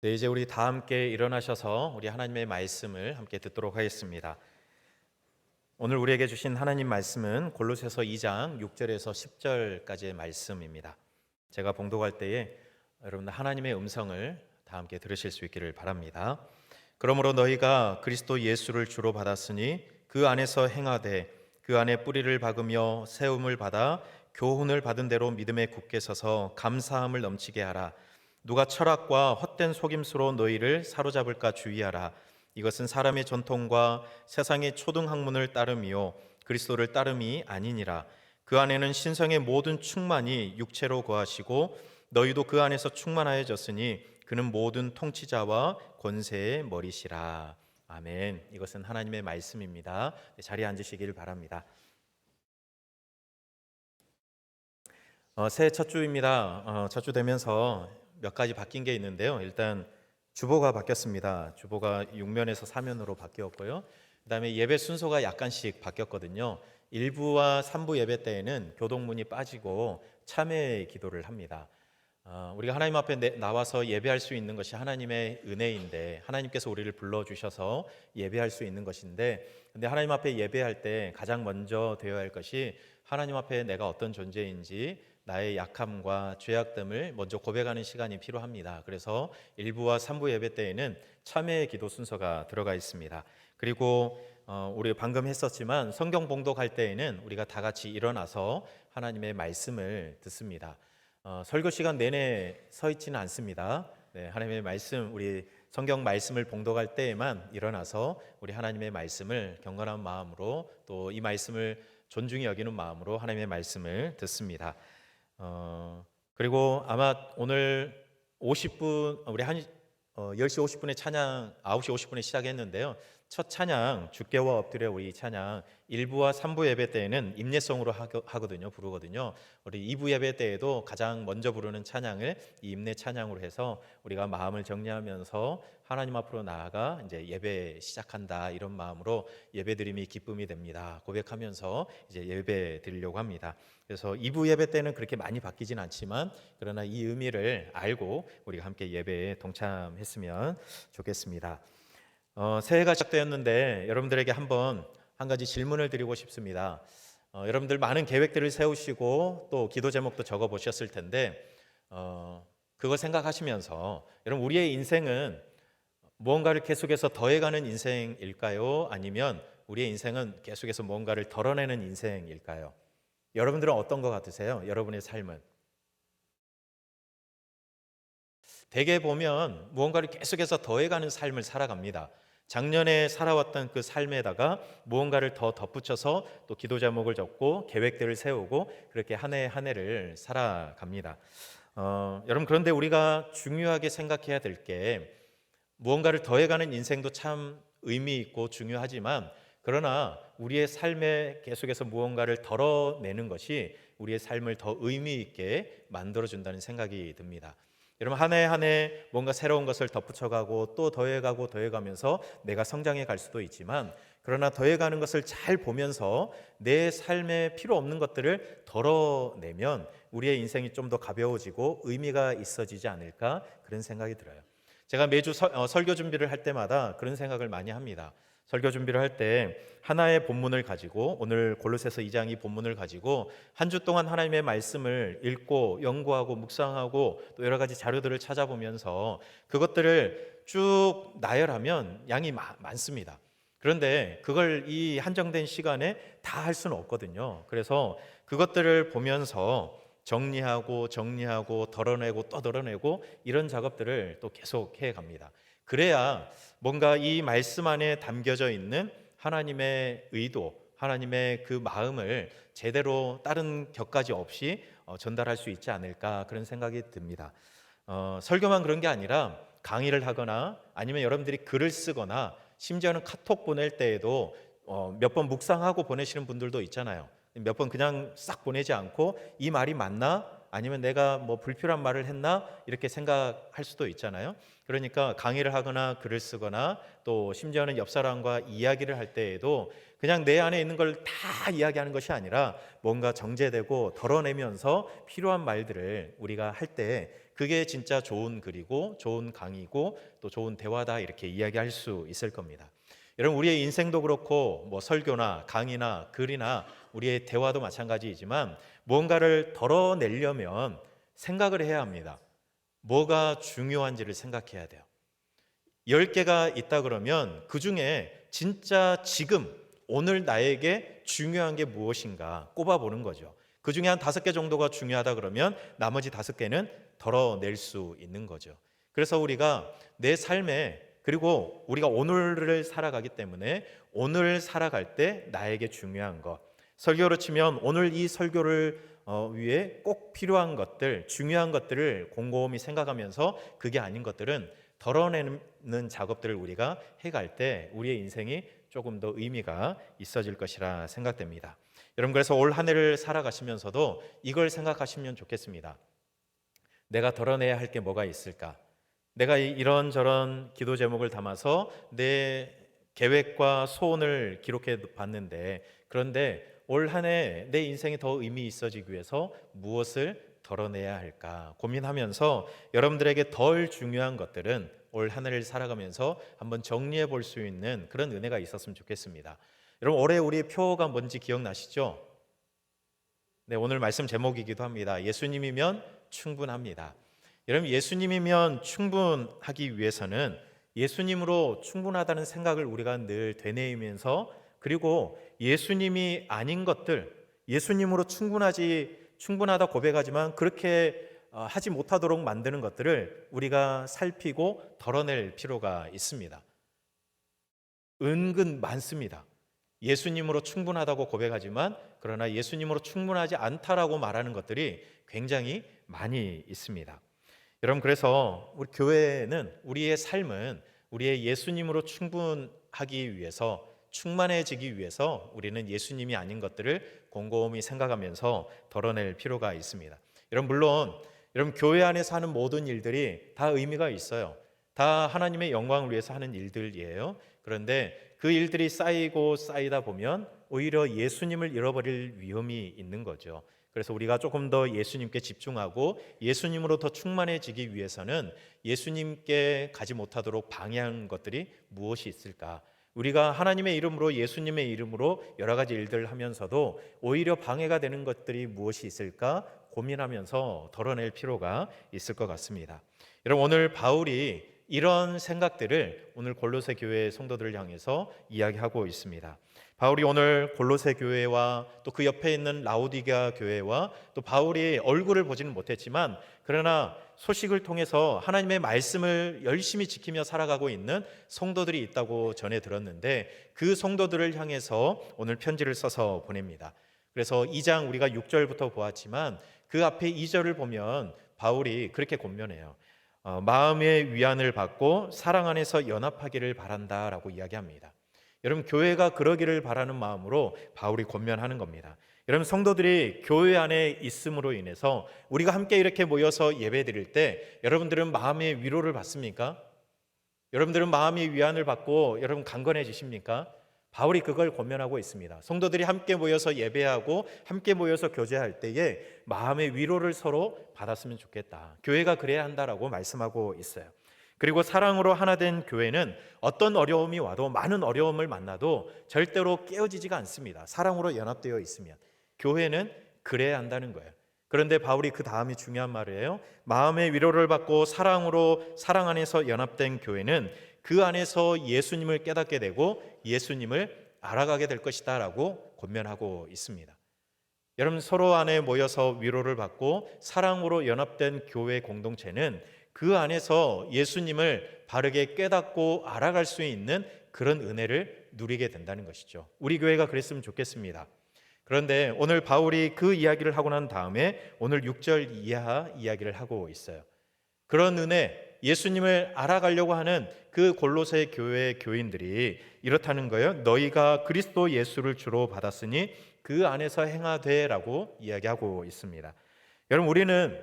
네, 이제 우리 다 함께 일어나셔서 우리 하나님의 말씀을 함께 듣도록 하겠습니다. 오늘 우리에게 주신 하나님 말씀은 골로새서 2장 6절에서 10절까지의 말씀입니다. 제가 봉독할 때에 여러분 하나님의 음성을 다 함께 들으실 수 있기를 바랍니다. 그러므로 너희가 그리스도 예수를 주로 받았으니 그 안에서 행하되 그 안에 뿌리를 박으며 세움을 받아 교훈을 받은 대로 믿음에 굳게 서서 감사함을 넘치게 하라. 누가 철학과 헛된 속임수로 너희를 사로잡을까 주의하라. 이것은 사람의 전통과 세상의 초등학문을 따름이요 그리스도를 따름이 아니니라. 그 안에는 신성의 모든 충만이 육체로 거하시고 너희도 그 안에서 충만하여졌으니 그는 모든 통치자와 권세의 머리시라. 아멘. 이것은 하나님의 말씀입니다. 자리에 앉으시길 바랍니다. 새해 첫 주입니다. 첫 주 되면서 몇 가지 바뀐 게 있는데요. 일단 주보가 바뀌었습니다. 주보가 6면에서 4면으로 바뀌었고요. 그다음에 예배 순서가 약간씩 바뀌었거든요. 1부와 3부 예배 때에는 교동문이 빠지고 참회 기도를 합니다. 우리가 하나님 앞에 나와서 예배할 수 있는 것이 하나님의 은혜인데 하나님께서 우리를 불러주셔서 예배할 수 있는 것인데, 근데 하나님 앞에 예배할 때 가장 먼저 되어야 할 것이 하나님 앞에 내가 어떤 존재인지 나의 약함과 죄악됨을 먼저 고백하는 시간이 필요합니다. 그래서 1부와 3부 예배 때에는 참회의 기도 순서가 들어가 있습니다. 그리고 우리 방금 했었지만 성경 봉독할 때에는 우리가 다 같이 일어나서 하나님의 말씀을 듣습니다. 설교 시간 내내 서 있지는 않습니다. 네, 하나님의 말씀, 우리 성경 말씀을 봉독할 때에만 일어나서 우리 하나님의 말씀을 경건한 마음으로 또 이 말씀을 존중히 여기는 마음으로 하나님의 말씀을 듣습니다. 그리고 아마 오늘 50분 우리 10시 50분에 찬양 9시 50분에 시작했는데요. 첫 찬양 주께와 엎드려 우리 찬양 1부와 3부 예배 때에는 임례성으로 하거든요. 부르거든요. 우리 2부 예배 때에도 가장 먼저 부르는 찬양을 이 임례 찬양으로 해서 우리가 마음을 정리하면서 하나님 앞으로 나아가 이제 예배 시작한다 이런 마음으로 예배드림이 기쁨이 됩니다. 고백하면서 이제 예배 드리려고 합니다. 그래서 2부 예배 때는 그렇게 많이 바뀌진 않지만 그러나 이 의미를 알고 우리가 함께 예배에 동참했으면 좋겠습니다. 새해가 시작되었는데 여러분들에게 한 가지 질문을 드리고 싶습니다. 여러분들 많은 계획들을 세우시고 또 기도 제목도 적어 보셨을 텐데 그거 생각하시면서 여러분 우리의 인생은 무언가를 계속해서 더해가는 인생일까요? 아니면 우리의 인생은 계속해서 무언가를 덜어내는 인생일까요? 여러분들은 어떤 것 같으세요? 여러분의 삶은? 대개 보면 무언가를 계속해서 더해가는 삶을 살아갑니다. 작년에 살아왔던 그 삶에다가 무언가를 더 덧붙여서 또 기도 제목을 적고 계획들을 세우고 그렇게 한 해 한 해를 살아갑니다. 여러분 그런데 우리가 중요하게 생각해야 될 게 무언가를 더해가는 인생도 참 의미 있고 중요하지만 그러나 우리의 삶에 계속해서 무언가를 덜어내는 것이 우리의 삶을 더 의미 있게 만들어준다는 생각이 듭니다. 여러분 한 해 한 해 뭔가 새로운 것을 덧붙여가고 또 더해가고 더해가면서 내가 성장해 갈 수도 있지만 그러나 더해가는 것을 잘 보면서 내 삶에 필요 없는 것들을 덜어내면 우리의 인생이 좀 더 가벼워지고 의미가 있어지지 않을까 그런 생각이 들어요. 제가 매주 설교 준비를 할 때마다 그런 생각을 많이 합니다. 설교 준비를 할 때 하나의 본문을 가지고 오늘 골로새서 2장이 본문을 가지고 한 주 동안 하나님의 말씀을 읽고 연구하고 묵상하고 또 여러 가지 자료들을 찾아보면서 그것들을 쭉 나열하면 양이 많습니다. 그런데 그걸 이 한정된 시간에 다 할 수는 없거든요. 그래서 그것들을 보면서 정리하고 덜어내고 또 덜어내고 이런 작업들을 또 계속 해 갑니다. 그래야 뭔가 이 말씀 안에 담겨져 있는 하나님의 의도, 하나님의 그 마음을 제대로 다른 격가지 없이 전달할 수 있지 않을까 그런 생각이 듭니다. 설교만 그런 게 아니라 강의를 하거나 아니면 여러분들이 글을 쓰거나 심지어는 카톡 보낼 때에도 몇 번 묵상하고 보내시는 분들도 있잖아요. 몇 번 그냥 싹 보내지 않고 이 말이 맞나? 아니면 내가 뭐 불필요한 말을 했나? 이렇게 생각할 수도 있잖아요. 그러니까 강의를 하거나 글을 쓰거나 또 심지어는 옆 사람과 이야기를 할 때에도 그냥 내 안에 있는 걸 다 이야기하는 것이 아니라 뭔가 정제되고 덜어내면서 필요한 말들을 우리가 할 때 그게 진짜 좋은 글이고 좋은 강의고 또 좋은 대화다 이렇게 이야기할 수 있을 겁니다. 여러분 우리의 인생도 그렇고 뭐 설교나 강의나 글이나 우리의 대화도 마찬가지이지만 무언가를 덜어내려면 생각을 해야 합니다. 뭐가 중요한지를 생각해야 돼요. 10개가 있다 그러면 그중에 진짜 지금 오늘 나에게 중요한 게 무엇인가 꼽아보는 거죠. 그중에 한 5개 정도가 중요하다 그러면 나머지 5개는 덜어낼 수 있는 거죠. 그래서 우리가 내 삶에 그리고 우리가 오늘을 살아가기 때문에 오늘 살아갈 때 나에게 중요한 것 설교로 치면 오늘 이 설교를 위해 꼭 필요한 것들 중요한 것들을 곰곰이 생각하면서 그게 아닌 것들은 덜어내는 작업들을 우리가 해갈 때 우리의 인생이 조금 더 의미가 있어질 것이라 생각됩니다. 여러분 그래서 올 한 해를 살아가시면서도 이걸 생각하시면 좋겠습니다. 내가 덜어내야 할 게 뭐가 있을까? 내가 이런저런 기도 제목을 담아서 내 계획과 소원을 기록해 봤는데 그런데 올 한 해 내 인생이 더 의미 있어지기 위해서 무엇을 덜어내야 할까 고민하면서 여러분들에게 덜 중요한 것들은 올 한 해를 살아가면서 한번 정리해 볼 수 있는 그런 은혜가 있었으면 좋겠습니다. 여러분 올해 우리의 표가 뭔지 기억나시죠? 네, 오늘 말씀 제목이기도 합니다. 예수님이면 충분합니다. 여러분 예수님이면 충분하기 위해서는 예수님으로 충분하다는 생각을 우리가 늘 되뇌이면서 그리고 예수님이 아닌 것들 예수님으로 충분하다 고백하지만 그렇게 하지 못하도록 만드는 것들을 우리가 살피고 덜어낼 필요가 있습니다. 은근 많습니다. 예수님으로 충분하다고 고백하지만 그러나 예수님으로 충분하지 않다라고 말하는 것들이 굉장히 많이 있습니다. 여러분 그래서 우리 교회는 우리의 삶은 우리의 예수님으로 충분하기 위해서 충만해지기 위해서 우리는 예수님이 아닌 것들을 곰곰이 생각하면서 덜어낼 필요가 있습니다. 여러분 물론 여러분 교회 안에서 하는 모든 일들이 다 의미가 있어요. 다 하나님의 영광을 위해서 하는 일들이에요. 그런데 그 일들이 쌓이고 쌓이다 보면 오히려 예수님을 잃어버릴 위험이 있는 거죠. 그래서 우리가 조금 더 예수님께 집중하고 예수님으로 더 충만해지기 위해서는 예수님께 가지 못하도록 방해한 것들이 무엇이 있을까? 우리가 하나님의 이름으로 예수님의 이름으로 여러 가지 일들을 하면서도 오히려 방해가 되는 것들이 무엇이 있을까 고민하면서 덜어낼 필요가 있을 것 같습니다. 여러분 오늘 바울이 이런 생각들을 오늘 골로새 교회 성도들을 향해서 이야기하고 있습니다. 바울이 오늘 골로새 교회와 또 그 옆에 있는 라오디게아 교회와 또 바울이 얼굴을 보지는 못했지만 그러나 소식을 통해서 하나님의 말씀을 열심히 지키며 살아가고 있는 성도들이 있다고 전해 들었는데 그 성도들을 향해서 오늘 편지를 써서 보냅니다. 그래서 2장 우리가 6절부터 보았지만 그 앞에 2절을 보면 바울이 그렇게 권면해요. 마음의 위안을 받고 사랑 안에서 연합하기를 바란다라고 이야기합니다. 여러분 교회가 그러기를 바라는 마음으로 바울이 권면하는 겁니다. 여러분 성도들이 교회 안에 있음으로 인해서 우리가 함께 이렇게 모여서 예배드릴 때 여러분들은 마음의 위로를 받습니까? 여러분들은 마음의 위안을 받고 여러분 강건해지십니까? 바울이 그걸 권면하고 있습니다. 성도들이 함께 모여서 예배하고 함께 모여서 교제할 때에 마음의 위로를 서로 받았으면 좋겠다. 교회가 그래야 한다라고 말씀하고 있어요. 그리고 사랑으로 하나 된 교회는 어떤 어려움이 와도 많은 어려움을 만나도 절대로 깨어지지가 않습니다. 사랑으로 연합되어 있으면 교회는 그래야 한다는 거예요. 그런데 바울이 그 다음이 중요한 말이에요. 마음의 위로를 받고 사랑 안에서 연합된 교회는 그 안에서 예수님을 깨닫게 되고 예수님을 알아가게 될 것이다 라고 권면하고 있습니다. 여러분 서로 안에 모여서 위로를 받고 사랑으로 연합된 교회 공동체는 그 안에서 예수님을 바르게 깨닫고 알아갈 수 있는 그런 은혜를 누리게 된다는 것이죠. 우리 교회가 그랬으면 좋겠습니다. 그런데 오늘 바울이 그 이야기를 하고 난 다음에 오늘 6절 이하 이야기를 하고 있어요. 그런 은혜, 예수님을 알아가려고 하는 그 골로새 교회 교인들이 이렇다는 거예요. 너희가 그리스도 예수를 주로 받았으니 그 안에서 행하되라고 이야기하고 있습니다. 여러분 우리는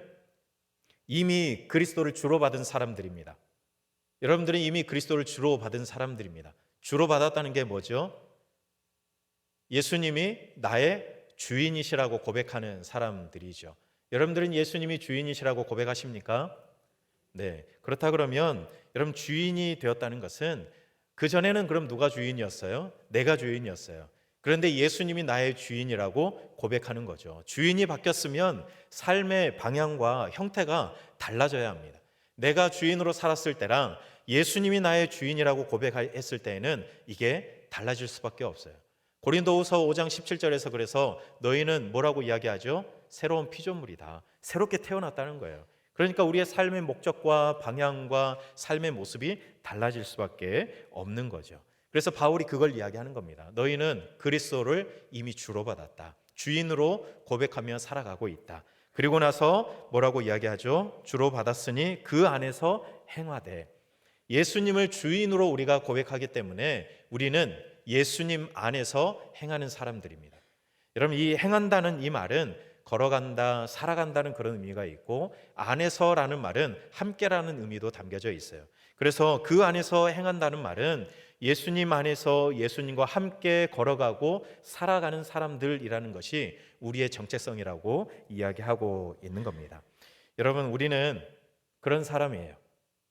이미 그리스도를 주로 받은 사람들입니다. 여러분들은 이미 그리스도를 주로 받은 사람들입니다. 주로 받았다는 게 뭐죠? 예수님이 나의 주인이시라고 고백하는 사람들이죠. 여러분들은 예수님이 주인이시라고 고백하십니까? 네. 그렇다 그러면 여러분 주인이 되었다는 것은 그전에는 그럼 누가 주인이었어요? 내가 주인이었어요. 그런데 예수님이 나의 주인이라고 고백하는 거죠. 주인이 바뀌었으면 삶의 방향과 형태가 달라져야 합니다. 내가 주인으로 살았을 때랑 예수님이 나의 주인이라고 고백했을 때에는 이게 달라질 수밖에 없어요. 고린도후서 5장 17절에서 그래서 너희는 뭐라고 이야기하죠? 새로운 피조물이다. 새롭게 태어났다는 거예요. 그러니까 우리의 삶의 목적과 방향과 삶의 모습이 달라질 수밖에 없는 거죠. 그래서 바울이 그걸 이야기하는 겁니다. 너희는 그리스도를 이미 주로 받았다. 주인으로 고백하며 살아가고 있다. 그리고 나서 뭐라고 이야기하죠? 주로 받았으니 그 안에서 행하되. 예수님을 주인으로 우리가 고백하기 때문에 우리는 예수님 안에서 행하는 사람들입니다. 여러분, 이 행한다는 이 말은 걸어간다, 살아간다는 그런 의미가 있고, 안에서라는 말은 함께라는 의미도 담겨져 있어요. 그래서 그 안에서 행한다는 말은 예수님 안에서 예수님과 함께 걸어가고 살아가는 사람들이라는 것이 우리의 정체성이라고 이야기하고 있는 겁니다. 여러분, 우리는 그런 사람이에요.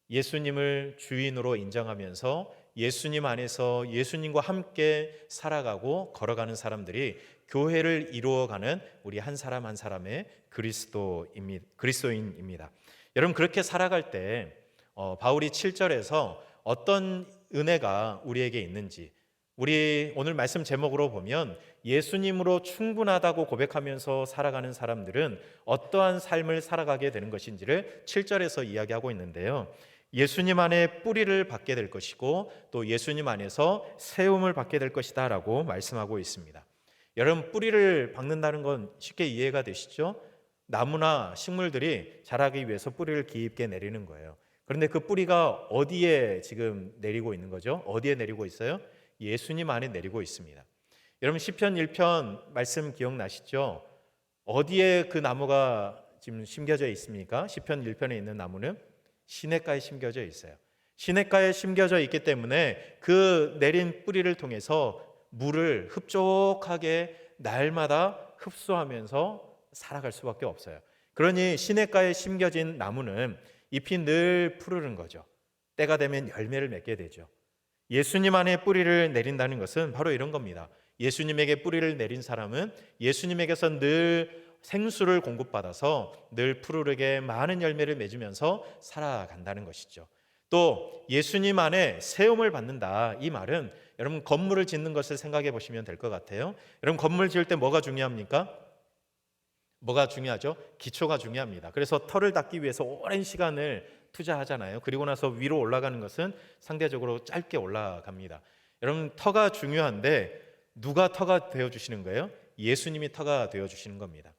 예수님을 주인으로 인정하면서 예수님 안에서 예수님과 함께 살아가고 걸어가는 사람들이 교회를 이루어가는 우리 한 사람 한 사람의 그리스도인입니다. 여러분, 그렇게 살아갈 때 바울이 7절에서 어떤 은혜가 우리에게 있는지, 우리 오늘 말씀 제목으로 보면 예수님으로 충분하다고 고백하면서 살아가는 사람들은 어떠한 삶을 살아가게 되는 것인지를 7절에서 이야기하고 있는데요. 예수님 안에 뿌리를 받게 될 것이고 또 예수님 안에서 세움을 받게 될 것이다 라고 말씀하고 있습니다. 여러분, 뿌리를 박는다는 건 쉽게 이해가 되시죠? 나무나 식물들이 자라기 위해서 뿌리를 깊게 내리는 거예요. 그런데 그 뿌리가 어디에 지금 내리고 있는 거죠? 어디에 내리고 있어요? 예수님 안에 내리고 있습니다. 여러분, 시편 1편 말씀 기억나시죠? 어디에 그 나무가 지금 심겨져 있습니까? 시편 1편에 있는 나무는 시냇가에 심겨져 있어요. 시냇가에 심겨져 있기 때문에 그 내린 뿌리를 통해서 물을 흡족하게 날마다 흡수하면서 살아갈 수밖에 없어요. 그러니 시냇가에 심겨진 나무는 잎이 늘 푸르른 거죠. 때가 되면 열매를 맺게 되죠. 예수님 안에 뿌리를 내린다는 것은 바로 이런 겁니다. 예수님에게 뿌리를 내린 사람은 예수님에게서 늘 생수를 공급받아서 늘 푸르르게 많은 열매를 맺으면서 살아간다는 것이죠. 또 예수님 안에 세움을 받는다, 이 말은 여러분 건물을 짓는 것을 생각해 보시면 될 것 같아요. 여러분, 건물 지을 때 뭐가 중요합니까? 뭐가 중요하죠? 기초가 중요합니다. 그래서 터를 닦기 위해서 오랜 시간을 투자하잖아요. 그리고 나서 위로 올라가는 것은 상대적으로 짧게 올라갑니다. 여러분, 터가 중요한데 누가 터가 되어주시는 거예요? 예수님이 터가 되어주시는 겁니다.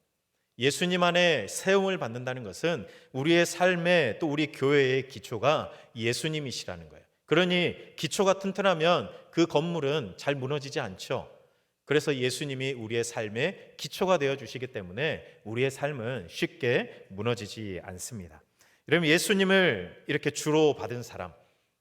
예수님 안에 세움을 받는다는 것은 우리의 삶에 또 우리 교회의 기초가 예수님이시라는 거예요. 그러니 기초가 튼튼하면 그 건물은 잘 무너지지 않죠. 그래서 예수님이 우리의 삶의 기초가 되어주시기 때문에 우리의 삶은 쉽게 무너지지 않습니다. 여러분, 예수님을 이렇게 주로 받은 사람,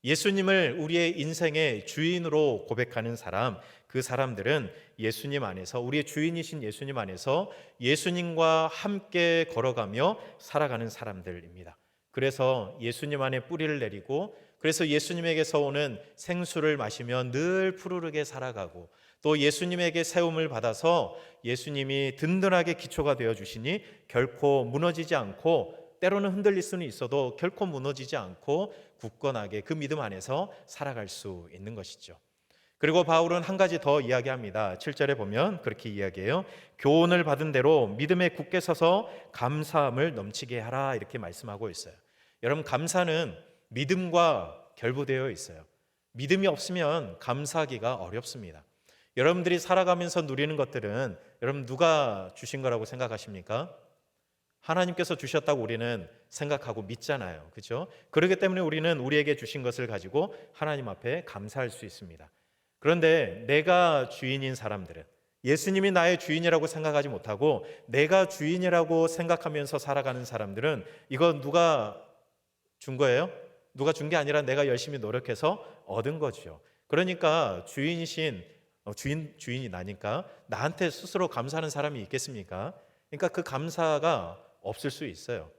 예수님을 우리의 인생의 주인으로 고백하는 사람, 그 사람들은 예수님 안에서, 우리의 주인이신 예수님 안에서 예수님과 함께 걸어가며 살아가는 사람들입니다. 그래서 예수님 안에 뿌리를 내리고, 그래서 예수님에게서 오는 생수를 마시며 늘 푸르르게 살아가고, 또 예수님에게 세움을 받아서 예수님이 든든하게 기초가 되어주시니 결코 무너지지 않고, 때로는 흔들릴 수는 있어도 결코 무너지지 않고 굳건하게 그 믿음 안에서 살아갈 수 있는 것이죠. 그리고 바울은 한 가지 더 이야기합니다. 7절에 보면 그렇게 이야기해요. 교훈을 받은 대로 믿음에 굳게 서서 감사함을 넘치게 하라, 이렇게 말씀하고 있어요. 여러분, 감사는 믿음과 결부되어 있어요. 믿음이 없으면 감사하기가 어렵습니다. 여러분들이 살아가면서 누리는 것들은 여러분 누가 주신 거라고 생각하십니까? 하나님께서 주셨다고 우리는 생각하고 믿잖아요. 그렇죠? 그렇기 때문에 우리는 우리에게 주신 것을 가지고 하나님 앞에 감사할 수 있습니다. 그런데 내가 주인인 사람들은, 예수님이 나의 주인이라고 생각하지 못하고 내가 주인이라고 생각하면서 살아가는 사람들은 이거 누가 준 거예요? 누가 준 게 아니라 내가 열심히 노력해서 얻은 거죠. 그러니까 주인이 나니까 나한테 스스로 감사하는 사람이 있겠습니까? 그러니까 그 감사가 없을 수 있어요.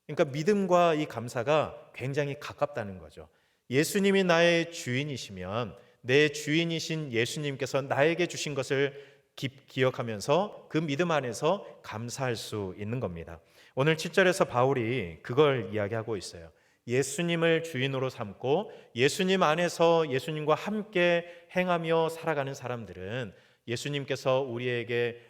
그러니까 믿음과 이 감사가 굉장히 가깝다는 거죠. 예수님이 나의 주인이시면 내 주인이신 예수님께서 나에게 주신 것을 기억하면서 그 믿음 안에서 감사할 수 있는 겁니다. 오늘 7절에서 바울이 그걸 이야기하고 있어요. 예수님을 주인으로 삼고 예수님 안에서 예수님과 함께 행하며 살아가는 사람들은 예수님께서 우리에게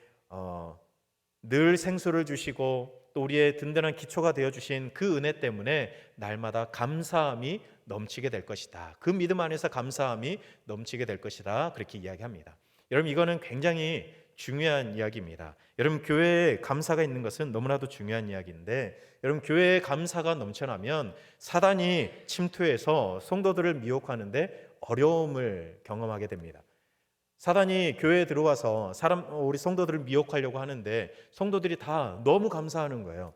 늘 생수를 주시고 또 우리의 든든한 기초가 되어주신 그 은혜 때문에 날마다 감사함이 넘치게 될 것이다. 그 믿음 안에서 감사함이 넘치게 될 것이다. 그렇게 이야기합니다. 여러분, 이거는 굉장히 중요한 이야기입니다. 여러분, 교회에 감사가 있는 것은 너무나도 중요한 이야기인데, 여러분, 교회에 감사가 넘쳐나면 사단이 침투해서 성도들을 미혹하는데 어려움을 경험하게 됩니다. 사단이 교회에 들어와서 우리 성도들을 미혹하려고 하는데 성도들이 다 너무 감사하는 거예요.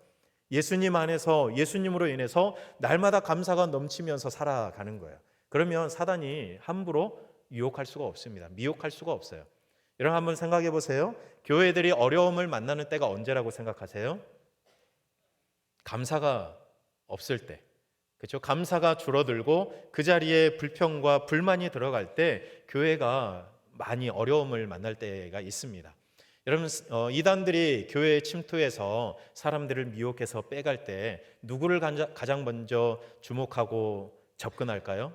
예수님 안에서 예수님으로 인해서 날마다 감사가 넘치면서 살아가는 거예요. 그러면 사단이 함부로 유혹할 수가 없습니다. 미혹할 수가 없어요. 여러분, 한번 생각해 보세요. 교회들이 어려움을 만나는 때가 언제라고 생각하세요? 감사가 없을 때, 그렇죠? 감사가 줄어들고 그 자리에 불평과 불만이 들어갈 때 교회가 많이 어려움을 만날 때가 있습니다. 여러분, 이단들이 교회에 침투해서 사람들을 미혹해서 빼갈 때 누구를 가장 먼저 주목하고 접근할까요?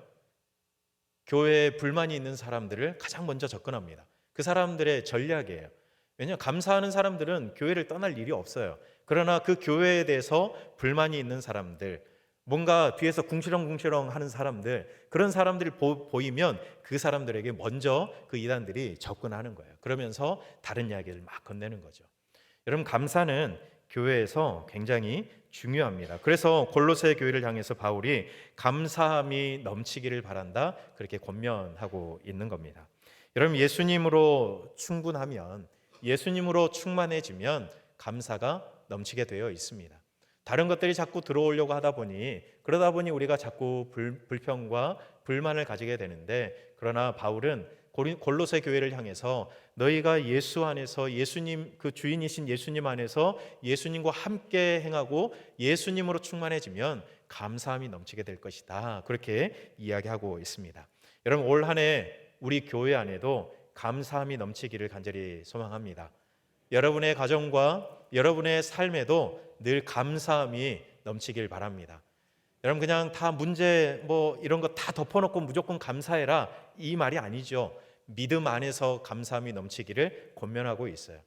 교회에 불만이 있는 사람들을 가장 먼저 접근합니다. 그 사람들의 전략이에요. 왜냐하면 감사하는 사람들은 교회를 떠날 일이 없어요. 그러나 그 교회에 대해서 불만이 있는 사람들, 뭔가 뒤에서 궁시렁궁시렁 하는 사람들, 그런 사람들이 보이면 그 사람들에게 먼저 그 이단들이 접근하는 거예요. 그러면서 다른 이야기를 막 건네는 거죠. 여러분, 감사는 교회에서 굉장히 중요합니다. 그래서 골로새 교회를 향해서 바울이 감사함이 넘치기를 바란다, 그렇게 권면하고 있는 겁니다. 여러분, 예수님으로 충분하면, 예수님으로 충만해지면 감사가 넘치게 되어 있습니다. 다른 것들이 자꾸 들어오려고 하다 보니, 그러다 보니 우리가 자꾸 불평과 불만을 가지게 되는데, 그러나 바울은 골로새 교회를 향해서 너희가 예수 안에서 예수님, 그 주인이신 예수님 안에서 예수님과 함께 행하고 예수님으로 충만해지면 감사함이 넘치게 될 것이다, 그렇게 이야기하고 있습니다. 여러분, 올 한 해 우리 교회 안에도 감사함이 넘치기를 간절히 소망합니다. 여러분의 가정과 여러분의 삶에도 늘 감사함이 넘치길 바랍니다. 여러분, 그냥 다 문제 이런 거 다 덮어놓고 무조건 감사해라, 이 말이 아니죠. 믿음 안에서 감사함이 넘치기를 권면하고 있어요.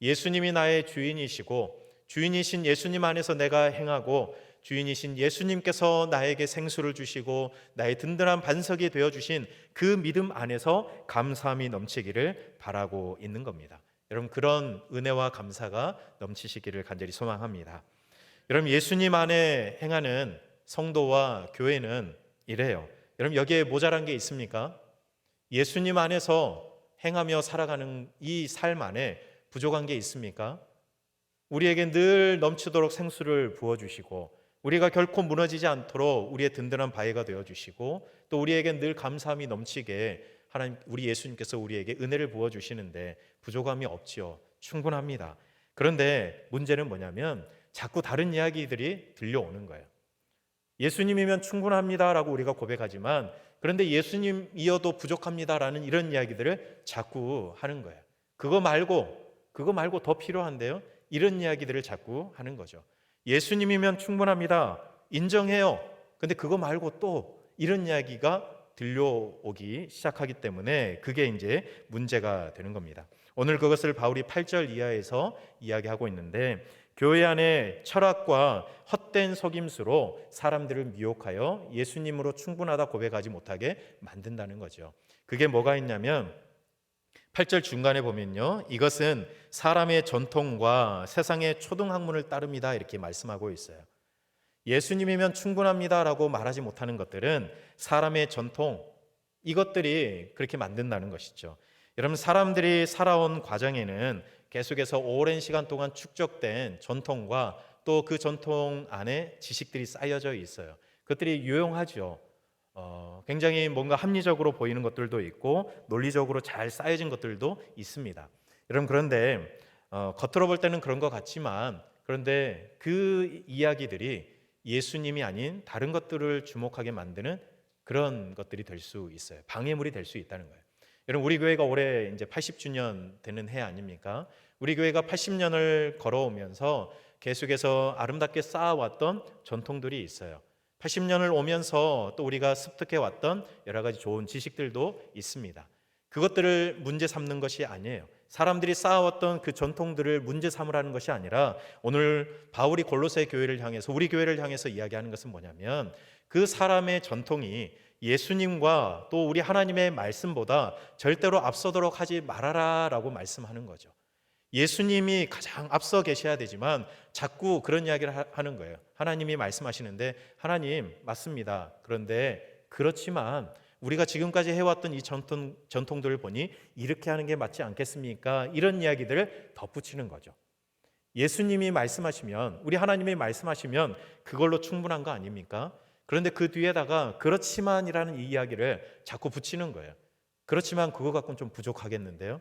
예수님이 나의 주인이시고 주인이신 예수님 안에서 내가 행하고 주인이신 예수님께서 나에게 생수를 주시고 나의 든든한 반석이 되어주신 그 믿음 안에서 감사함이 넘치기를 바라고 있는 겁니다. 여러분, 그런 은혜와 감사가 넘치시기를 간절히 소망합니다. 여러분, 예수님 안에 행하는 성도와 교회는 이래요. 여러분, 여기에 모자란 게 있습니까? 예수님 안에서 행하며 살아가는 이 삶 안에 부족한 게 있습니까? 우리에게 늘 넘치도록 생수를 부어주시고 우리가 결코 무너지지 않도록 우리의 든든한 바위가 되어주시고 또 우리에게 늘 감사함이 넘치게 하나님, 우리 예수님께서 우리에게 은혜를 부어주시는데 부족함이 없지요. 충분합니다. 그런데 문제는 뭐냐면 자꾸 다른 이야기들이 들려오는 거예요. 예수님이면 충분합니다라고 우리가 고백하지만 그런데 예수님이어도 부족합니다라는 이런 이야기들을 자꾸 하는 거예요. 그거 말고 더 필요한데요, 이런 이야기들을 자꾸 하는 거죠. 예수님이면 충분합니다, 인정해요. 근데 그거 말고 또 이런 이야기가 들려오기 시작하기 때문에 그게 이제 문제가 되는 겁니다. 오늘 그것을 바울이 8절 이하에서 이야기하고 있는데, 교회 안에 철학과 헛된 속임수로 사람들을 미혹하여 예수님으로 충분하다 고백하지 못하게 만든다는 거죠. 그게 뭐가 있냐면 8절 중간에 보면요, 이것은 사람의 전통과 세상의 초등학문을 따릅니다, 이렇게 말씀하고 있어요. 예수님이면 충분합니다라고 말하지 못하는 것들은 사람의 전통, 이것들이 그렇게 만든다는 것이죠. 여러분, 사람들이 살아온 과정에는 계속해서 오랜 시간 동안 축적된 전통과 또 그 전통 안에 지식들이 쌓여져 있어요. 그것들이 유용하죠. 굉장히 뭔가 합리적으로 보이는 것들도 있고 논리적으로 잘 쌓여진 것들도 있습니다. 여러분, 그런데 겉으로 볼 때는 그런 것 같지만 그런데 그 이야기들이 예수님이 아닌 다른 것들을 주목하게 만드는 그런 것들이 될 수 있어요. 방해물이 될 수 있다는 거예요. 여러분, 우리 교회가 올해 이제 80주년 되는 해 아닙니까? 우리 교회가 80년을 걸어오면서 계속해서 아름답게 쌓아왔던 전통들이 있어요. 80년을 오면서 또 우리가 습득해 왔던 여러 가지 좋은 지식들도 있습니다. 그것들을 문제 삼는 것이 아니에요. 사람들이 쌓아왔던 그 전통들을 문제 삼으라는 것이 아니라 오늘 바울이 골로새 교회를 향해서, 우리 교회를 향해서 이야기하는 것은 뭐냐면 그 사람의 전통이 예수님과 또 우리 하나님의 말씀보다 절대로 앞서도록 하지 말아라 라고 말씀하는 거죠. 예수님이 가장 앞서 계셔야 되지만 자꾸 그런 이야기를 하는 거예요. 하나님이 말씀하시는데, 하나님 맞습니다. 그런데 그렇지만 우리가 지금까지 해왔던 이 전통들을 보니 이렇게 하는 게 맞지 않겠습니까? 이런 이야기들을 덧붙이는 거죠. 예수님이 말씀하시면, 우리 하나님이 말씀하시면 그걸로 충분한 거 아닙니까? 그런데 그 뒤에다가 그렇지만이라는 이 이야기를 자꾸 붙이는 거예요. 그렇지만 그거 갖고는 좀 부족하겠는데요?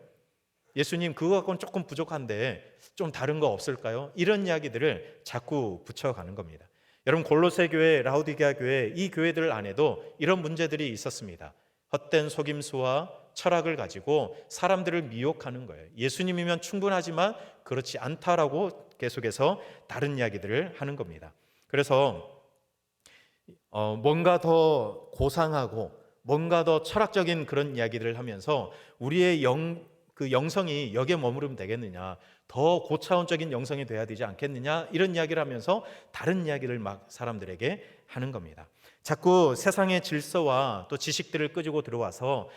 예수님, 그거 갖고는 조금 부족한데 좀 다른 거 없을까요? 이런 이야기들을 자꾸 붙여가는 겁니다. 여러분, 골로새 교회, 라오디게아 교회, 이 교회들 안에도 이런 문제들이 있었습니다. 헛된 속임수와 철학을 가지고 사람들을 미혹하는 거예요. 예수님이면 충분하지만 그렇지 않다라고 계속해서 다른 이야기들을 하는 겁니다. 그래서 뭔가 더 고상하고 뭔가 더 철학적인 그런 이야기들을 하면서 우리의 영성이 여기에 머무르면 되겠느냐, 더 고차원적인 영성이 돼야 되지 않겠느냐, 이런 이야기를 하면서 다른 이야기를 막 사람들에게 하는 겁니다. 자꾸 세상의 질서와 또 지식들을 끄집고 들어와서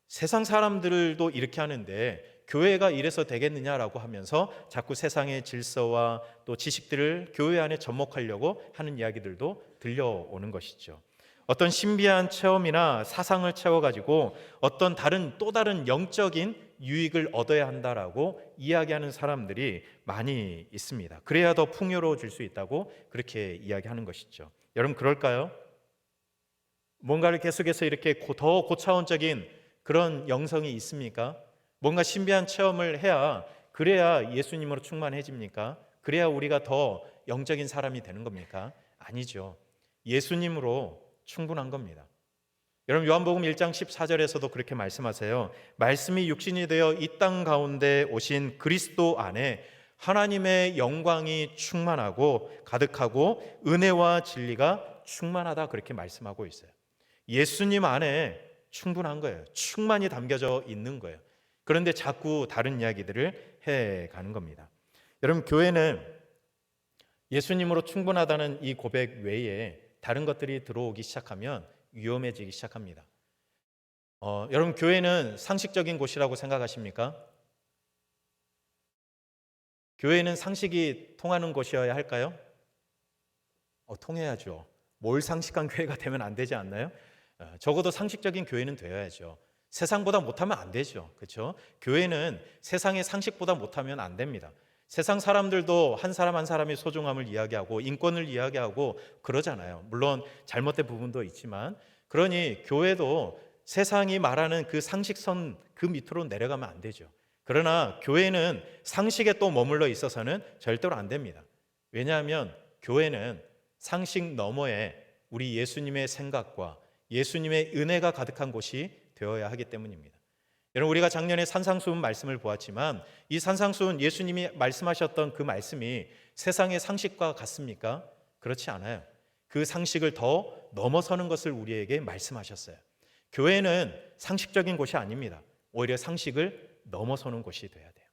세상 사람들도 이렇게 하는데 교회가 이래서 되겠느냐라고 하면서 자꾸 세상의 질서와 또 지식들을 교회 안에 접목하려고 하는 이야기들도 들려오는 것이죠. 어떤 신비한 체험이나 사상을 채워가지고 어떤 또 다른 영적인 유익을 얻어야 한다라고 이야기하는 사람들이 많이 있습니다. 그래야 더 풍요로워질 수 있다고 그렇게 이야기하는 것이죠. 여러분, 그럴까요? 뭔가를 계속해서 이렇게 더 고차원적인 그런 영성이 있습니까? 뭔가 신비한 체험을 그래야 예수님으로 충만해집니까? 그래야 우리가 더 영적인 사람이 되는 겁니까? 아니죠. 예수님으로 충분한 겁니다. 여러분, 요한복음 1장 14절에서도 그렇게 말씀하세요. 말씀이 육신이 되어 이 땅 가운데 오신 그리스도 안에 하나님의 영광이 충만하고 가득하고 은혜와 진리가 충만하다, 그렇게 말씀하고 있어요. 예수님 안에 충분한 거예요. 충만히 담겨져 있는 거예요. 그런데 자꾸 다른 이야기들을 해가는 겁니다. 여러분, 교회는 예수님으로 충분하다는 이 고백 외에 다른 것들이 들어오기 시작하면 위험해지기 시작합니다. 여러분, 교회는 상식적인 곳이라고 생각하십니까? 교회는 상식이 통하는 곳이어야 할까요? 통해야죠. 뭘 상식한 교회가 되면 안 되지 않나요? 적어도 상식적인 교회는 되어야죠. 세상보다 못하면 안 되죠. 그렇죠? 교회는 세상의 상식보다 못하면 안 됩니다. 세상 사람들도 한 사람 한 사람의 소중함을 이야기하고 인권을 이야기하고 그러잖아요. 물론 잘못된 부분도 있지만, 그러니 교회도 세상이 말하는 그 상식선 그 밑으로 내려가면 안 되죠. 그러나 교회는 상식에 또 머물러 있어서는 절대로 안 됩니다. 왜냐하면 교회는 상식 너머에 우리 예수님의 생각과 예수님의 은혜가 가득한 곳이 되어야 하기 때문입니다. 여러분, 우리가 작년에 산상수훈 말씀을 보았지만 이 산상수훈, 예수님이 말씀하셨던 그 말씀이 세상의 상식과 같습니까? 그렇지 않아요. 그 상식을 더 넘어서는 것을 우리에게 말씀하셨어요. 교회는 상식적인 곳이 아닙니다. 오히려 상식을 넘어서는 곳이 돼야 돼요.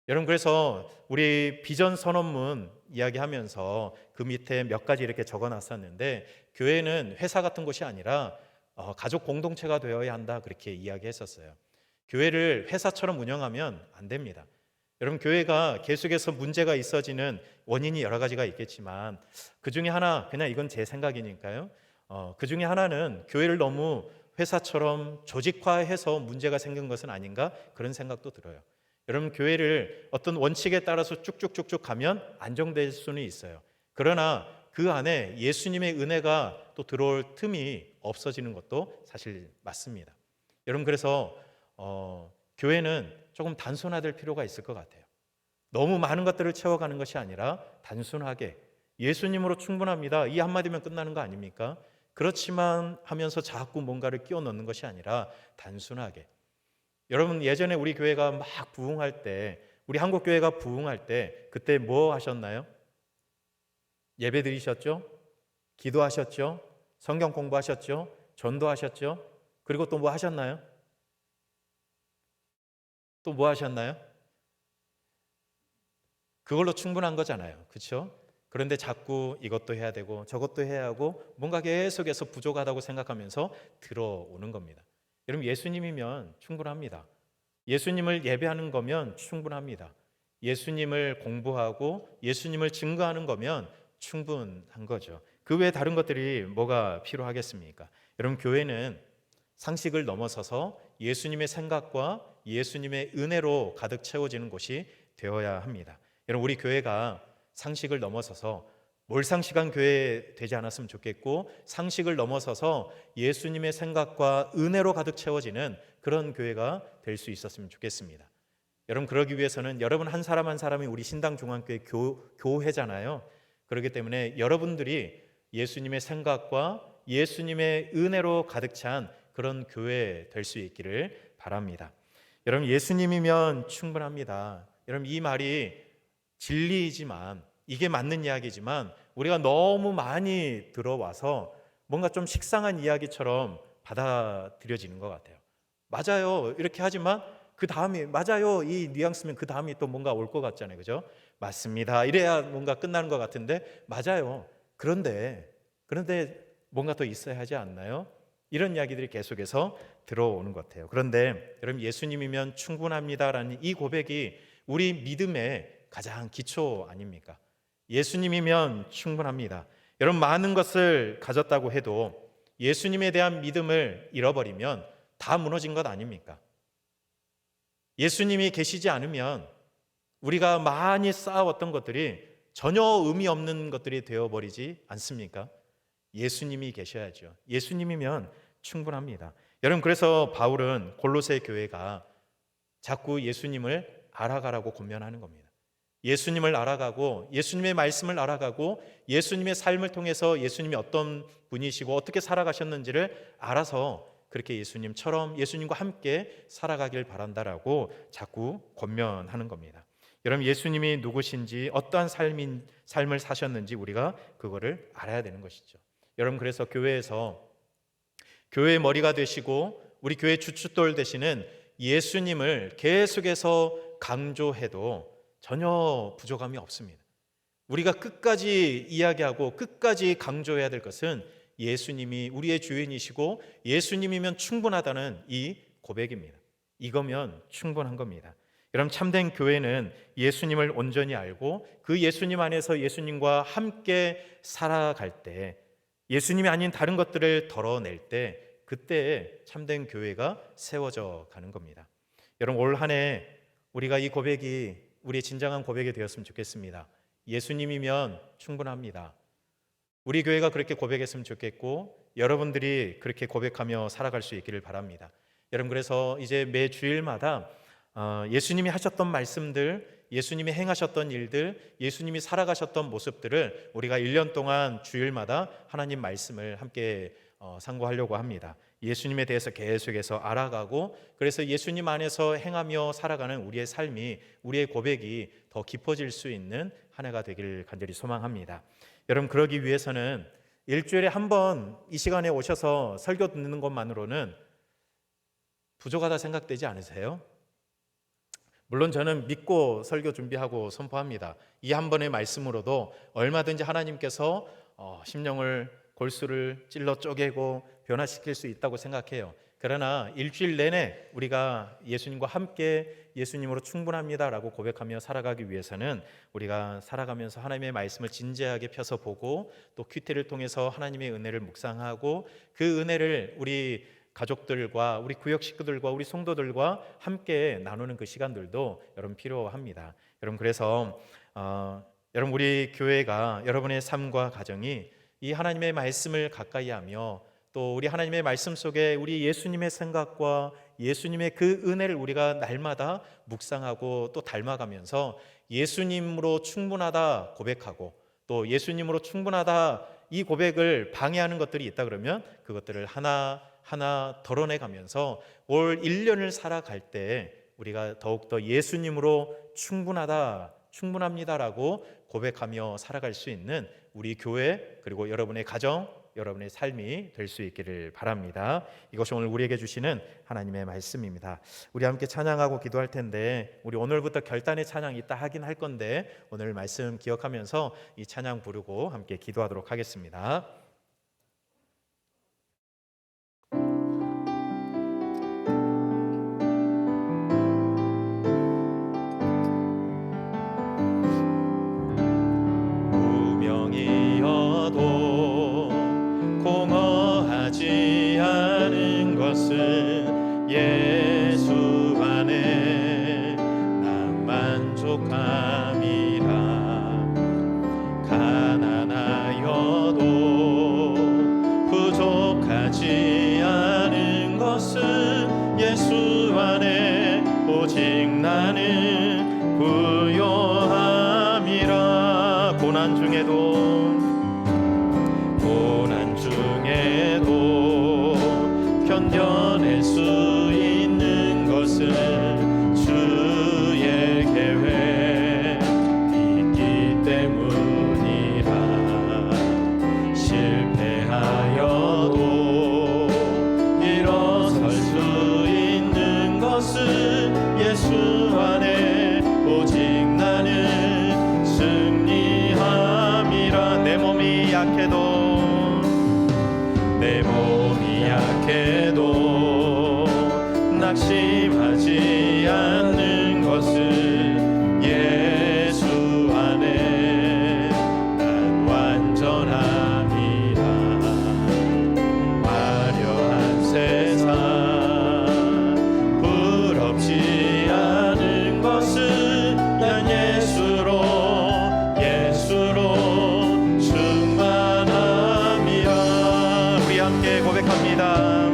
여러분, 그래서 우리 비전 선언문 이야기하면서 그 밑에 몇 가지 이렇게 적어놨었는데, 교회는 회사 같은 곳이 아니라 가족 공동체가 되어야 한다, 그렇게 이야기했었어요. 교회를 회사처럼 운영하면 안 됩니다. 여러분, 교회가 계속해서 문제가 있어지는 원인이 여러 가지가 있겠지만 그 중에 하나, 그냥 이건 제 생각이니까요, 그 중에 하나는 교회를 너무 회사처럼 조직화해서 문제가 생긴 것은 아닌가, 그런 생각도 들어요. 여러분, 교회를 어떤 원칙에 따라서 쭉쭉쭉쭉 가면 안정될 수는 있어요. 그러나 그 안에 예수님의 은혜가 또 들어올 틈이 없어지는 것도 사실 맞습니다. 여러분, 그래서 교회는 조금 단순화될 필요가 있을 것 같아요. 너무 많은 것들을 채워가는 것이 아니라 단순하게 예수님으로 충분합니다. 이 한마디면 끝나는 거 아닙니까? 그렇지만 하면서 자꾸 뭔가를 끼워 넣는 것이 아니라 단순하게. 여러분, 예전에 우리 교회가 막 부흥할 때, 우리 한국 교회가 부흥할 때 그때 뭐 하셨나요? 예배 드리셨죠? 기도하셨죠? 성경 공부하셨죠? 전도하셨죠? 그리고 또 뭐 하셨나요? 또 뭐 하셨나요? 그걸로 충분한 거잖아요. 그렇죠? 그런데 자꾸 이것도 해야 되고 저것도 해야 하고 뭔가 계속해서 부족하다고 생각하면서 들어오는 겁니다. 여러분, 예수님이면 충분합니다. 예수님을 예배하는 거면 충분합니다. 예수님을 공부하고 예수님을 증거하는 거면 충분한 거죠. 그 외에 다른 것들이 뭐가 필요하겠습니까? 여러분, 교회는 상식을 넘어서서 예수님의 생각과 예수님의 은혜로 가득 채워지는 곳이 되어야 합니다. 여러분, 우리 교회가 상식을 넘어서서 몰상식한 교회 되지 않았으면 좋겠고, 상식을 넘어서서 예수님의 생각과 은혜로 가득 채워지는 그런 교회가 될 수 있었으면 좋겠습니다. 여러분, 그러기 위해서는 여러분 한 사람 한 사람이 우리 신당중앙교회 교회잖아요. 그렇기 때문에 여러분들이 예수님의 생각과 예수님의 은혜로 가득 찬 그런 교회 될 수 있기를 바랍니다. 여러분, 예수님이면 충분합니다. 여러분, 이 말이 진리이지만, 이게 맞는 이야기지만 우리가 너무 많이 들어와서 뭔가 좀 식상한 이야기처럼 받아들여지는 것 같아요. 맞아요, 이렇게 하지만 그 다음이 맞아요, 이 뉘앙스면 그 다음이 또 뭔가 올 것 같잖아요. 그죠? 맞습니다, 이래야 뭔가 끝나는 것 같은데, 맞아요, 그런데 뭔가 더 있어야 하지 않나요? 이런 이야기들이 계속해서 들어오는 것 같아요. 그런데 여러분, 예수님이면 충분합니다라는 이 고백이 우리 믿음의 가장 기초 아닙니까? 예수님이면 충분합니다. 여러분, 많은 것을 가졌다고 해도 예수님에 대한 믿음을 잃어버리면 다 무너진 것 아닙니까? 예수님이 계시지 않으면 우리가 많이 쌓아왔던 것들이 전혀 의미 없는 것들이 되어버리지 않습니까? 예수님이 계셔야죠. 예수님이면 충분합니다. 여러분, 그래서 바울은 골로새 교회가 자꾸 예수님을 알아가라고 권면하는 겁니다. 예수님을 알아가고 예수님의 말씀을 알아가고 예수님의 삶을 통해서 예수님이 어떤 분이시고 어떻게 살아가셨는지를 알아서 그렇게 예수님처럼 예수님과 함께 살아가길 바란다라고 자꾸 권면하는 겁니다. 여러분, 예수님이 누구신지 어떠한 삶을 사셨는지 우리가 그거를 알아야 되는 것이죠. 여러분, 그래서 교회에서 교회의 머리가 되시고 우리 교회 주춧돌 되시는 예수님을 계속해서 강조해도 전혀 부족함이 없습니다. 우리가 끝까지 이야기하고 끝까지 강조해야 될 것은 예수님이 우리의 주인이시고 예수님이면 충분하다는 이 고백입니다. 이거면 충분한 겁니다. 여러분, 참된 교회는 예수님을 온전히 알고 그 예수님 안에서 예수님과 함께 살아갈 때, 예수님이 아닌 다른 것들을 덜어낼 때, 그때 참된 교회가 세워져 가는 겁니다. 여러분, 올 한 해 우리가 이 고백이 우리의 진정한 고백이 되었으면 좋겠습니다. 예수님이면 충분합니다. 우리 교회가 그렇게 고백했으면 좋겠고 여러분들이 그렇게 고백하며 살아갈 수 있기를 바랍니다. 여러분, 그래서 이제 매 주일마다 예수님이 하셨던 말씀들, 예수님이 행하셨던 일들, 예수님이 살아가셨던 모습들을 우리가 1년 동안 주일마다 하나님 말씀을 함께 상고하려고 합니다. 예수님에 대해서 계속해서 알아가고, 그래서 예수님 안에서 행하며 살아가는 우리의 삶이, 우리의 고백이 더 깊어질 수 있는 한 해가 되기를 간절히 소망합니다. 여러분, 그러기 위해서는 일주일에 한 번 이 시간에 오셔서 설교 듣는 것만으로는 부족하다 생각되지 않으세요? 물론 저는 믿고 설교 준비하고 선포합니다. 이 한 번의 말씀으로도 얼마든지 하나님께서 심령을, 골수를 찔러 쪼개고 변화시킬 수 있다고 생각해요. 그러나 일주일 내내 우리가 예수님과 함께 예수님으로 충분합니다라고 고백하며 살아가기 위해서는 우리가 살아가면서 하나님의 말씀을 진지하게 펴서 보고, 또 큐티를 통해서 하나님의 은혜를 묵상하고, 그 은혜를 우리 가족들과 우리 구역 식구들과 우리 성도들과 함께 나누는 그 시간들도 여러분 필요합니다. 여러분, 그래서 여러분, 우리 교회가, 여러분의 삶과 가정이 이 하나님의 말씀을 가까이 하며, 또 우리 하나님의 말씀 속에 우리 예수님의 생각과 예수님의 그 은혜를 우리가 날마다 묵상하고 또 닮아가면서 예수님으로 충분하다 고백하고, 또 예수님으로 충분하다 이 고백을 방해하는 것들이 있다 그러면 그것들을 하나하나 덜어내가면서 올 1년을 살아갈 때 우리가 더욱더 예수님으로 충분합니다라고 고백하며 살아갈 수 있는 우리 교회, 그리고 여러분의 가정, 여러분의 삶이 될 수 있기를 바랍니다. 이것이 오늘 우리에게 주시는 하나님의 말씀입니다. 우리 함께 찬양하고 기도할 텐데, 우리 오늘부터 결단의 찬양이 있다 하긴 할 건데 오늘 말씀 기억하면서 이 찬양 부르고 함께 기도하도록 하겠습니다. 무명이어도 공허하지 않은 것은 예수 안에 난 만족함이라. 가난하여도 부족하지 않은 것은 예수 안에 오직 나는 부요함이라. 고난 중에도 견뎌낼 수 있는 것은 주의 계획 있기 때문이라. 실패하여도 일어설 수 있는 것은 예수 안에 오직 나는 승리함이라. 내 몸이 약해도 낙심하지 않는 것은 예수 안에 난 완전함이라. 화려한 세상 부럽지 않은 것은 난 예수로 충만함이라. 우리 함께 고백합니다.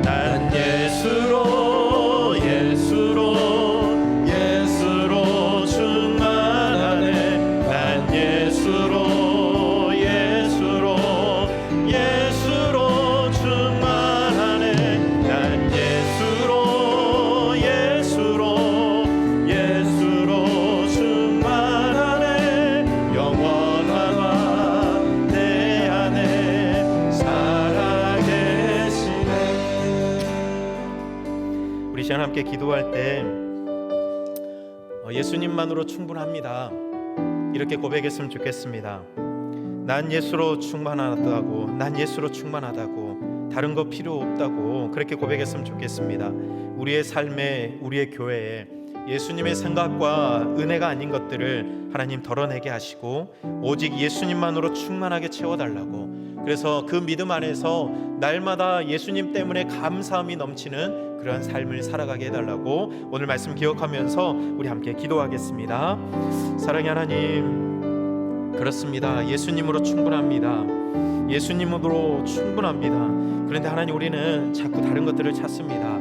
난 예수로 충만하네. 난 예수로 충만하네. 난 예수로 충만하네. 영원한 내 안에 살아계시네. 우리 시간 함께 기도할 때 예수님만으로 충분합니다 이렇게 고백했으면 좋겠습니다. 난 예수로 충만하다고, 난 예수로 충만하다고, 다른 거 필요 없다고 그렇게 고백했으면 좋겠습니다. 우리의 삶에, 우리의 교회에 예수님의 생각과 은혜가 아닌 것들을 하나님 덜어내게 하시고 오직 예수님만으로 충만하게 채워달라고, 그래서 그 믿음 안에서 날마다 예수님 때문에 감사함이 넘치는 그러한 삶을 살아가게 해달라고 오늘 말씀 기억하면서 우리 함께 기도하겠습니다. 사랑의 하나님, 그렇습니다. 예수님으로 충분합니다. 예수님으로 충분합니다. 그런데 하나님, 우리는 자꾸 다른 것들을 찾습니다.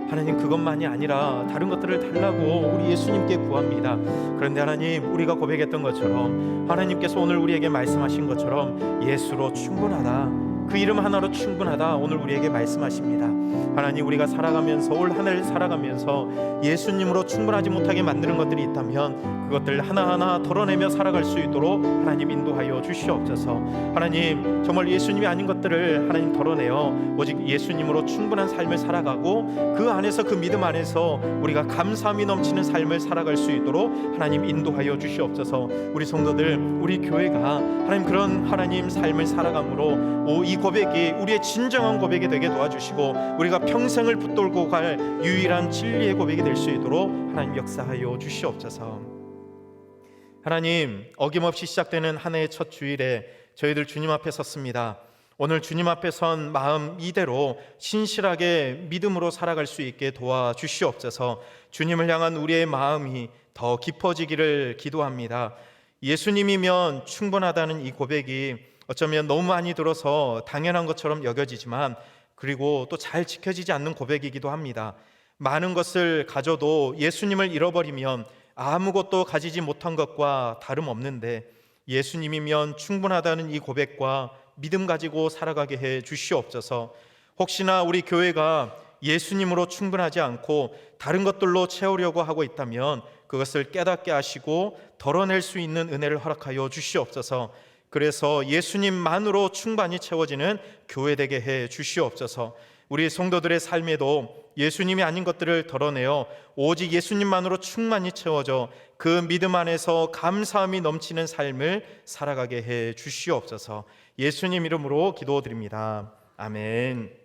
하나님, 그것만이 아니라 다른 것들을 달라고 우리 예수님께 구합니다. 그런데 하나님, 우리가 고백했던 것처럼, 하나님께서 오늘 우리에게 말씀하신 것처럼 예수로 충분하다, 그 이름 하나로 충분하다 오늘 우리에게 말씀하십니다. 하나님, 우리가 살아가면서 올 한 해를 살아가면서 예수님으로 충분하지 못하게 만드는 것들이 있다면 그것들 하나하나 덜어내며 살아갈 수 있도록 하나님 인도하여 주시옵소서. 하나님, 정말 예수님이 아닌 것들을 하나님 덜어내어 오직 예수님으로 충분한 삶을 살아가고 그 안에서, 그 믿음 안에서 우리가 감사함이 넘치는 삶을 살아갈 수 있도록 하나님 인도하여 주시옵소서. 우리 성도들, 우리 교회가 하나님 그런 하나님 삶을 살아감으로 이 고백이 우리의 진정한 고백이 되게 도와주시고 우리가 평생을 붙들고 갈 유일한 진리의 고백이 될 수 있도록 하나님 역사하여 주시옵소서. 하나님, 어김없이 시작되는 한 해의 첫 주일에 저희들 주님 앞에 섰습니다. 오늘 주님 앞에 선 마음 이대로 신실하게 믿음으로 살아갈 수 있게 도와주시옵소서. 주님을 향한 우리의 마음이 더 깊어지기를 기도합니다. 예수님이면 충분하다는 이 고백이 어쩌면 너무 많이 들어서 당연한 것처럼 여겨지지만, 그리고 또 잘 지켜지지 않는 고백이기도 합니다. 많은 것을 가져도 예수님을 잃어버리면 아무것도 가지지 못한 것과 다름없는데 예수님이면 충분하다는 이 고백과 믿음 가지고 살아가게 해 주시옵소서. 혹시나 우리 교회가 예수님으로 충분하지 않고 다른 것들로 채우려고 하고 있다면 그것을 깨닫게 하시고 덜어낼 수 있는 은혜를 허락하여 주시옵소서. 그래서 예수님만으로 충만히 채워지는 교회 되게 해 주시옵소서. 우리 성도들의 삶에도 예수님이 아닌 것들을 덜어내어 오직 예수님만으로 충만히 채워져 그 믿음 안에서 감사함이 넘치는 삶을 살아가게 해 주시옵소서. 예수님 이름으로 기도드립니다. 아멘.